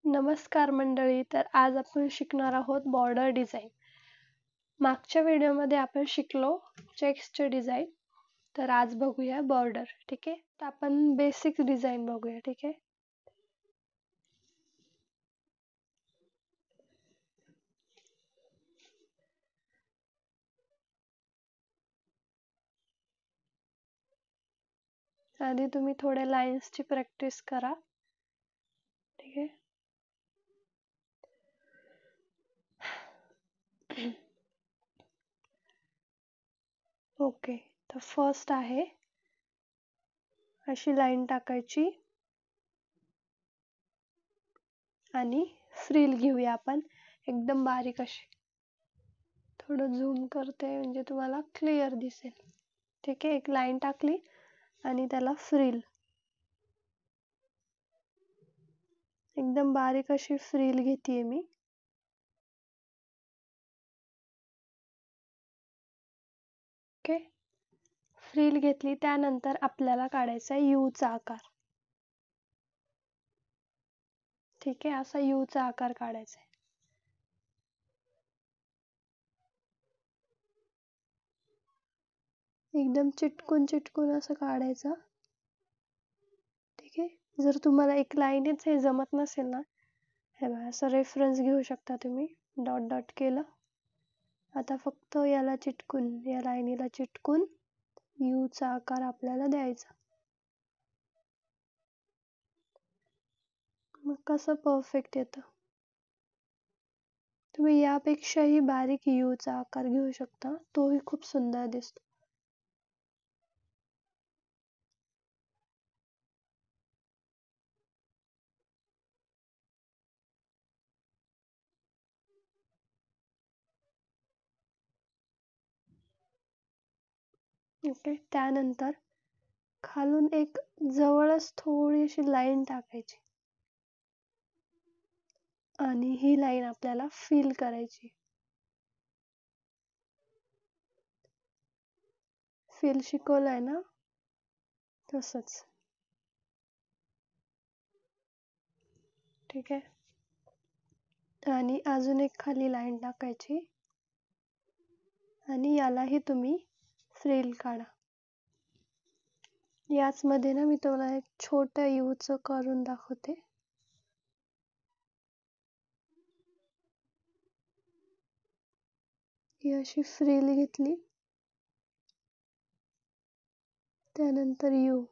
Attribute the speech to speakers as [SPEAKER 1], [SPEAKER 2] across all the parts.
[SPEAKER 1] नमस्कार मंडळी. तर आज आपण शिकणार आहोत बॉर्डर डिझाईन. मागच्या व्हिडिओमध्ये आपण शिकलो चेक्सचे डिझाईन. तर आज बघूया बॉर्डर. ठीक आहे. तर आपण बेसिक डिझाईन बघूया. ठीक आहे. आधी तुम्ही थोड्या लाईन्सची प्रॅक्टिस करा. ठीक आहे. ओके. तर फर्स्ट आहे अशी लाईन टाकायची आणि फ्रिल घेऊया आपण एकदम बारीक अशी. थोडं झूम करते म्हणजे तुम्हाला क्लिअर दिसेल. ठीक आहे. एक लाईन टाकली आणि त्याला फ्रिल, एकदम बारीक अशी फ्रिल घेतेय मी. ओके. फ्रिल घेतली. त्यानंतर आपल्याला काढायचा आहे यू चा आकार. ठीक आहे. असा यू चा आकार काढायचा आहे. एकदम चिटकून चिटकून असं काढायचं. ठीक आहे. जर तुम्हाला एक लाईनच हे जमत नसेल ना, हे बघा असं रेफरन्स घेऊ शकता तुम्ही. डॉट डॉट केलं. आता फक्त याला चिटकून, या लाईनीला चिटकून यू चा आकार आपल्याला द्यायचा. मग कसं परफेक्ट येतं. तुम्ही यापेक्षाही बारीक यू चा आकार घेऊ शकता, तोही खूप सुंदर दिसतो. ओके. त्यानंतर खालून एक जवळच थोडीशी लाईन टाकायची आणि ही लाईन आपल्याला फिल करायची. फिल शिकवलंय ना, तसंच. ठीक आहे. आणि अजून एक खाली लाईन टाकायची आणि यालाही तुम्ही फ्रिल काढा. याच मध्ये ना मी तुम्हाला एक छोट्या यूचं करून दाखवते. ही अशी फ्रिल घेतली, त्यानंतर यू.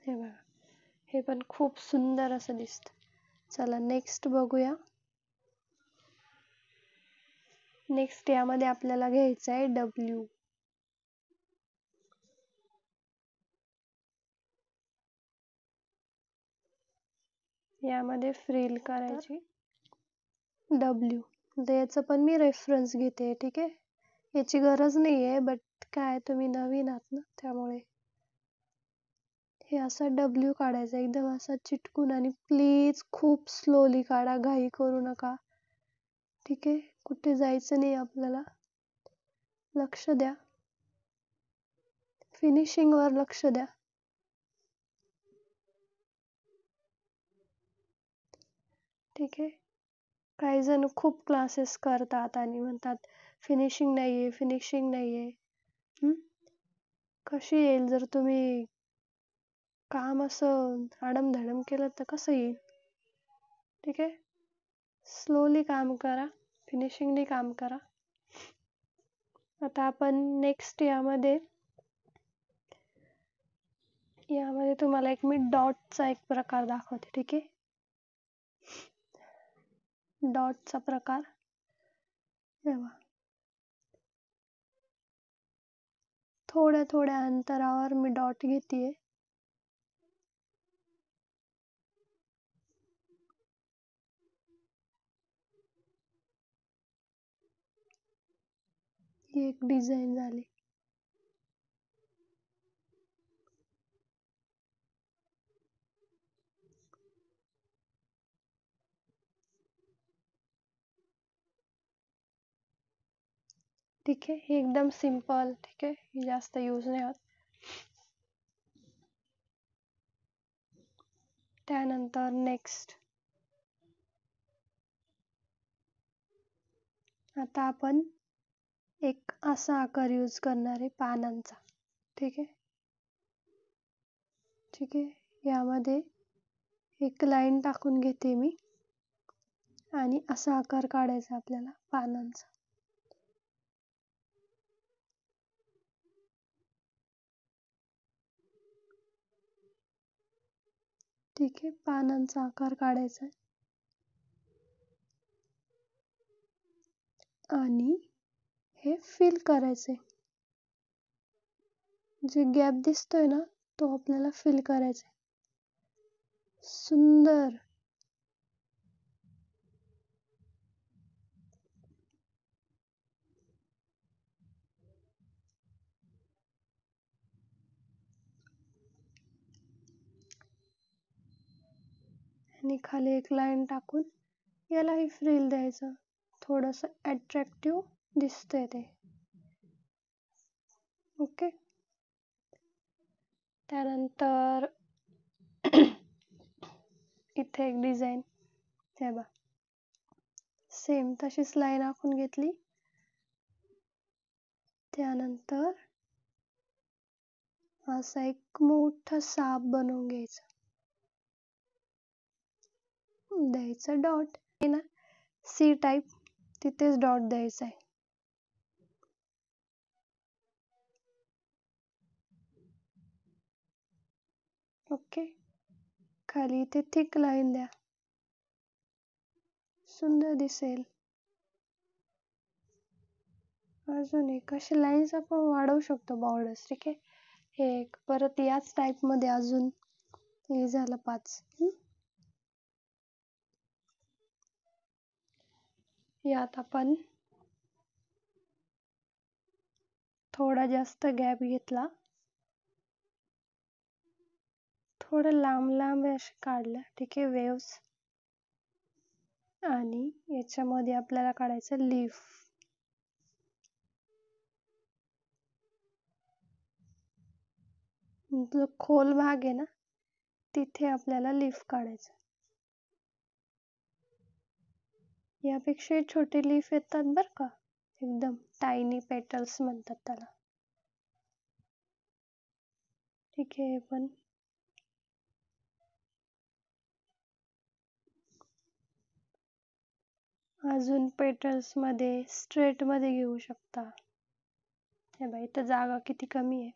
[SPEAKER 1] हे बघा, हे पण खूप सुंदर असं दिसतं. चला नेक्स्ट बघूया. नेक्स्ट यामध्ये आपल्याला घ्यायचं आहे डब्ल्यू. यामध्ये फ्रिल करायची डब्ल्यू. याचं पण मी रेफरन्स घेते. ठीक आहे. याची गरज नाही आहे, बट काय तुम्ही नवीन आहात ना, त्यामुळे हे असा डब्ल्यू काढायचा एकदम असा चिटकून. आणि प्लीज खूप स्लोली काढा, घाई करू नका. ठीक आहे. कुठे जायचं नाही आपल्याला, लक्ष द्या, फिनिशिंग वर लक्ष द्या. ठीक आहे. काही जण खूप क्लासेस करतात आणि म्हणतात फिनिशिंग नाहीये, फिनिशिंग नाहीये. कशी येईल जर तुम्ही काम असं आडमधडम केलं तर कसं येईल. ठीक आहे. स्लोली काम करा, फिनिशिंगनी काम करा. आता आपण नेक्स्ट यामध्ये तुम्हाला एक मी डॉटचा एक प्रकार दाखवते. ठीक आहे. डॉटचा प्रकार थोड्या थोड्या अंतरावर मी डॉट घेतेय. ही एक डिझाईन झाली. ठीक आहे, हे एकदम सिंपल. ठीक आहे, हे जास्त यूज नाही होत. त्यानंतर नेक्स्ट, आता आपण एक असा आकार यूज करणार आहे पानांचा. ठीक आहे, ठीक आहे, यामध्ये एक लाईन टाकून घेते मी आणि असा आकार काढायचा आपल्याला पानांचा. ठीक आहे, पानांचा आकार काढायचा आहे आणि हे फिल करायचे. जे गॅप दिसतोय ना, तो आपल्याला फिल करायचा. सुंदर. आणि खाली एक लाईन टाकून यालाही फ्रिल द्यायचं. थोडंसं अट्रॅक्टिव्ह दिसतंय ते. ओके, त्यानंतर इथे एक डिझाईन, हे बघा, सेम तशीच लाईन आखून घेतली. त्यानंतर असा एक मोठा साप बनवून घ्यायचा, द्यायचा डॉट आहे ना, सी टाईप, तिथेच डॉट द्यायचा आहे. ओके, खाली इथे थिक लाईन द्या, सुंदर दिसेल. अजून एक अशी लाईन्स आपण वाढवू शकतो बॉर्डर्स. ठीक आहे, हे एक, परत याच टाईप मध्ये अजून, हे झालं 5. यात आपण थोडा जास्त गॅप घेतला, थोडं लांब लांब असे काढलं. ठीक आहे, वेव्स. आणि याच्यामध्ये आपल्याला काढायचं लीफ. जो खोल भाग आहे ना, तिथे आपल्याला लीफ काढायचं. यापेक्षा छोटे लीफ येतात बरं का, एकदम टायनी पेटल्स म्हणतात त्याला. ठीक आहे, पण अजून पेटल्स मध्ये स्ट्रेट मध्ये घेऊ शकता. हे बाई, इथं जागा किती कमी आहे,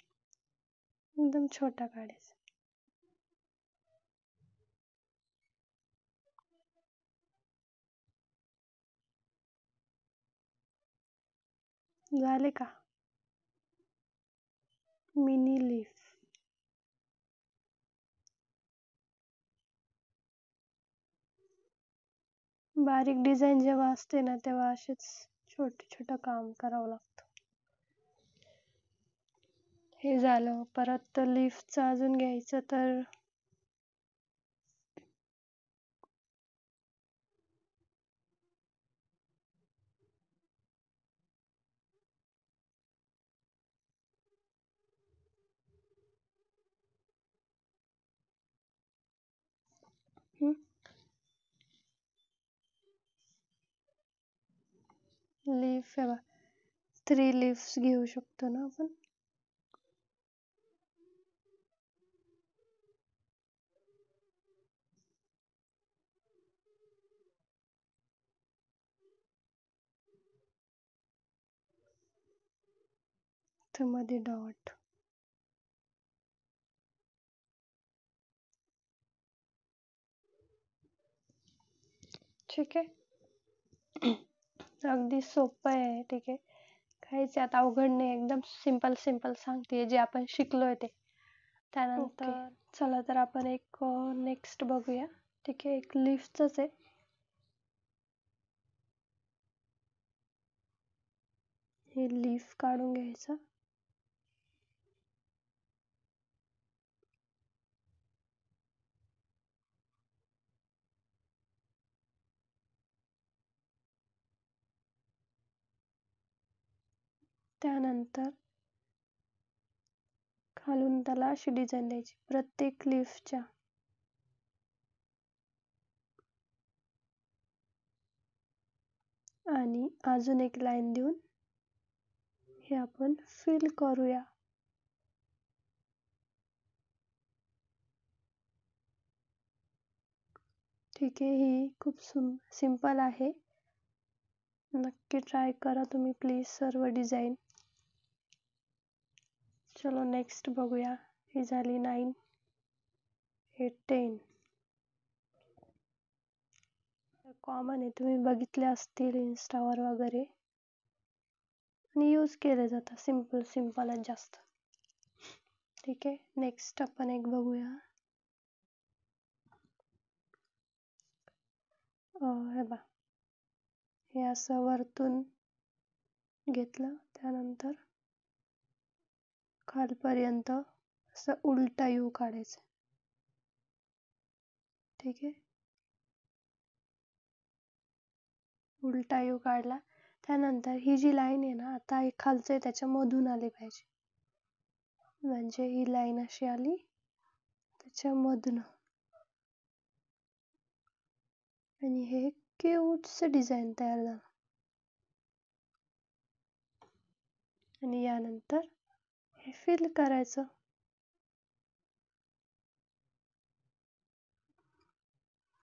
[SPEAKER 1] एकदम छोटा काढायचा. झाले का, मिनी लीफ. बारीक डिझाईन जेव्हा असते ना, तेव्हा असेच छोटे छोटे काम करावं लागतं. हे झालं. परत लीफचं अजून घ्यायचं तर लीफ, 3 लीव्स घेऊ शकतो ना आपण. तर मध्ये डॉट. ठीक आहे, अगदी सोपं आहे. ठीक आहे, काहीच यात अवघड नाही, एकदम सिंपल सिंपल सांगते जे आपण शिकलोय ते. त्यानंतर चला तर आपण एक नेक्स्ट बघूया. ठीक आहे, एक लीफचंच आहे. हे लीफ काढून घ्यायचं. त्यानंतर खालून त्याला अशी डिझाईन द्यायची प्रत्येक लीफच्या. आणि अजून एक लाईन देऊन हे आपण फिल करूया. ठीक आहे, ही खूप सिंपल आहे. नक्की ट्राय करा तुम्ही प्लीज सर्व डिझाईन. चलो नेक्स्ट बघूया. ही झाली 9. हे 10. कॉमन आहे, तुम्ही बघितले असतील इन्स्टावर वगैरे आणि यूज केले जातात. सिंपल आणि जास्त. ठीक आहे, नेक्स्ट आपण एक बघूया. हे बा, हे असं वरतून घेतलं, त्यानंतर खालपर्यंत असं उलटा यू काढायचं. ठीक आहे, उलटा यू काढला. त्यानंतर ही जी लाईन आहे ना, आता हे खालचं आहे त्याच्या मधून आली पाहिजे. म्हणजे ही लाईन अशी आली त्याच्या मधनं, आणि हे क्यूटचं डिझाईन तयार झालं. आणि यानंतर हे फिल करायचं.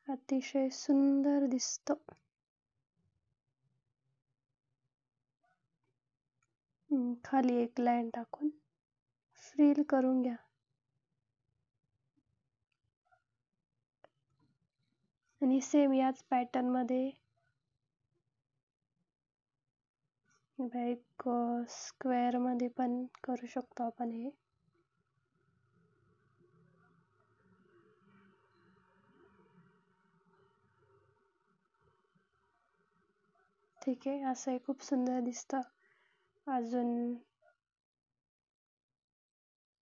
[SPEAKER 1] अतिशय सुंदर दिसतं. खाली एक लाईन टाकून फिल करून घ्या. आणि सेम याच पॅटर्न मध्ये एक स्क्वेअर मध्ये पण करू शकतो आपण हे. ठीक आहे, असं हे खूप सुंदर दिसतं. अजून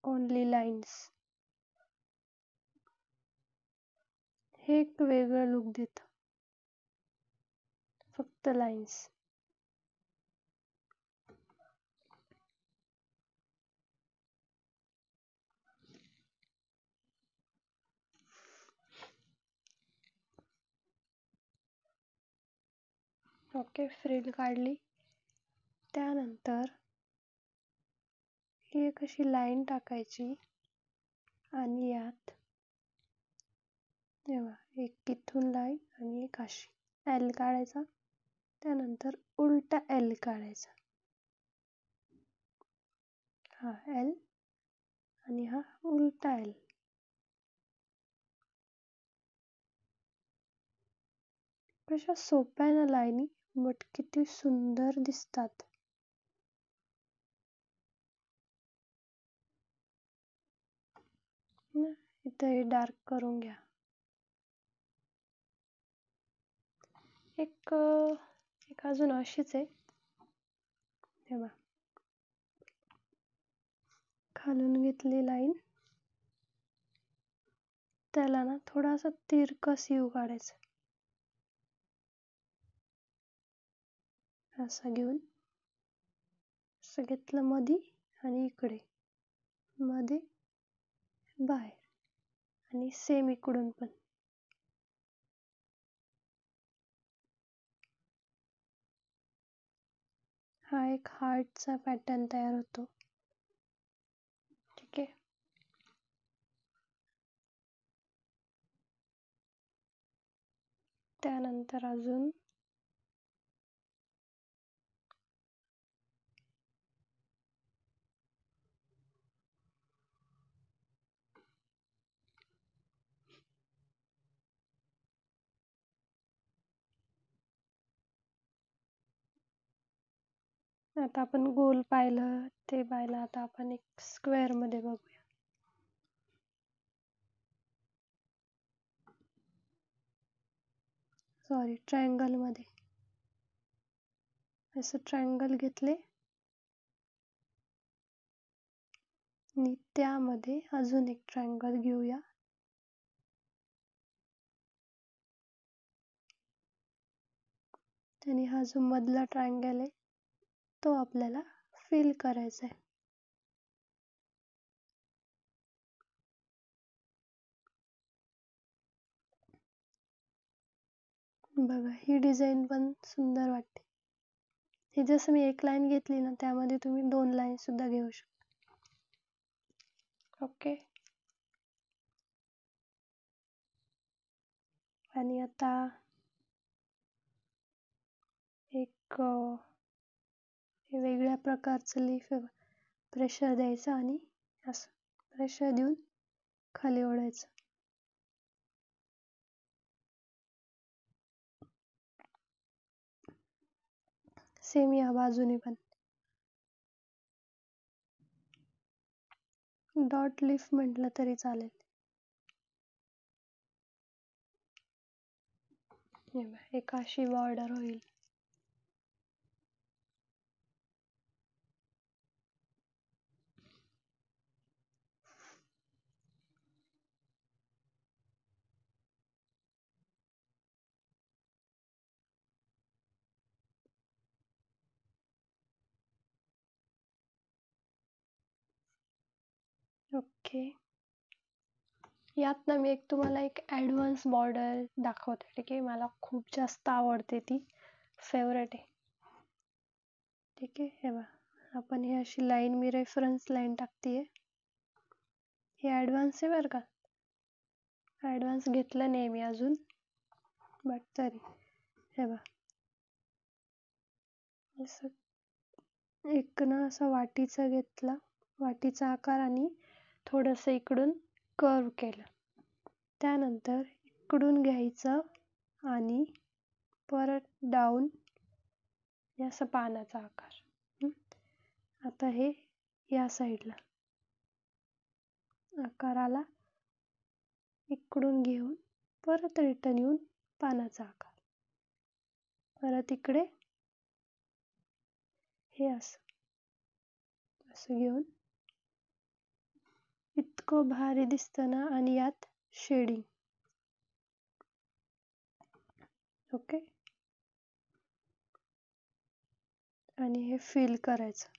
[SPEAKER 1] ओनली लाईन्स, हे एक वेगळं लुक देतं. फक्त लाईन्स. ओके, फ्रिल काढली. त्यानंतर ही एक अशी लाईन टाकायची आणि यात एक इथून लाईन आणि एक अशी एल काढायचा. त्यानंतर उलटा एल काढायचा. हा एल आणि हा उलटा एल. कशा सोप्या ना लाईनी, बट किती सुंदर दिसतात. इथं हे डार्क करून घ्या. एक अजून अशीच आहे. हे बघा, खालून घेतली लाईन, त्याला ना थोडासा तिरकस यू काढायचा. असं घेऊन असं घेतलं मधी आणि इकडे मध्ये बाहेर आणि सेम इकडून पण. हा एक हार्टचा पॅटर्न तयार होतो. ठीक आहे, त्यानंतर अजून आता आपण गोल पाहिलं ते पाहिलं, आता आपण एक स्क्वेअर मध्ये बघूया. सॉरी, ट्रायंगल मध्ये. असं ट्रायंगल घेतले आणि त्यामध्ये अजून एक ट्रायंगल घेऊया. आणि हा जो मधला ट्रायंगल आहे तो आपल्याला फिल करायचं आहे. बघा ही डिझाईन पण सुंदर वाटते. ही जसं मी एक लाईन घेतली ना, त्यामध्ये तुम्ही 2 लाईन सुद्धा घेऊ शकता. ओके. आणि आता एक वेगळ्या प्रकारचं लीफ प्रेशर द्यायचं आणि असं प्रेशर देऊन खाली ओढायचं. सेम या बाजूने पण डॉट लीफ म्हटलं तरी चालेल. एक अशी बॉर्डर होईल. ओके. यात ना मी तुम्हाला एक ॲडव्हान्स बॉर्डर दाखवते. ठीक आहे, मला खूप जास्त आवडते, ती फेवरेट आहे. ठीक आहे, हे बघा आपण ही अशी लाईन, मी रेफरन्स लाईन टाकते. हे ॲडव्हान्स आहे बरं का, ॲडव्हान्स घेतलं नाही मी अजून, बट तरी हे बघा असं एक ना असं वाटीचा घेतला, वाटीचा आकार, आणि थोडंसं इकडून कर्व केलं. त्यानंतर इकडून घ्यायचं आणि परत डाऊन असं पानाचा आकार. आता हे या साईडला आकाराला इकडून घेऊन परत रिटर्न येऊन पानाचा आकार, परत इकडे हे असं घेऊन इतकं भारी दिसतं ना, आणि यात शेडिंग. ओके. आणि हे फिल करायचं.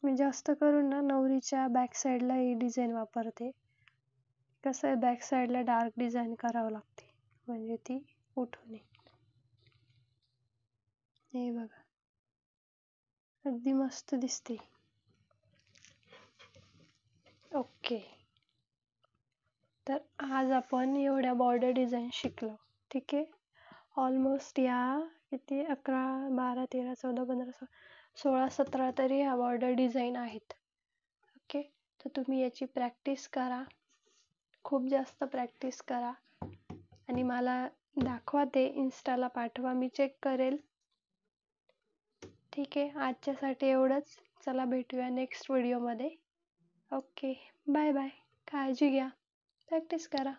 [SPEAKER 1] मी जास्त करून ना नवरीच्या बॅक साईडला ही डिझाईन वापरते. कसं आहे, बॅक साईडला डार्क डिझाईन करावं लागते म्हणजे ती उठू नये. हे बघा अगदी मस्त दिसते. ओके. तर आज आपण एवढ्या बॉर्डर डिझाईन शिकलो. ठीक आहे, ऑलमोस्ट या किती 11, 12, 13, 14, 15, 16, 17 तरी ह्या बॉर्डर डिझाईन आहेत. ओके. तर तुम्ही याची प्रॅक्टिस करा, खूप जास्त प्रॅक्टिस करा, आणि मला दाखवा, ते इन्स्टाला पाठवा, मी चेक करेल. ठीक आहे, आजच्यासाठी एवढंच. चला भेटूया नेक्स्ट व्हिडिओमध्ये. Okay, bye bye. काळजी घ्या, प्रॅक्टिस करा.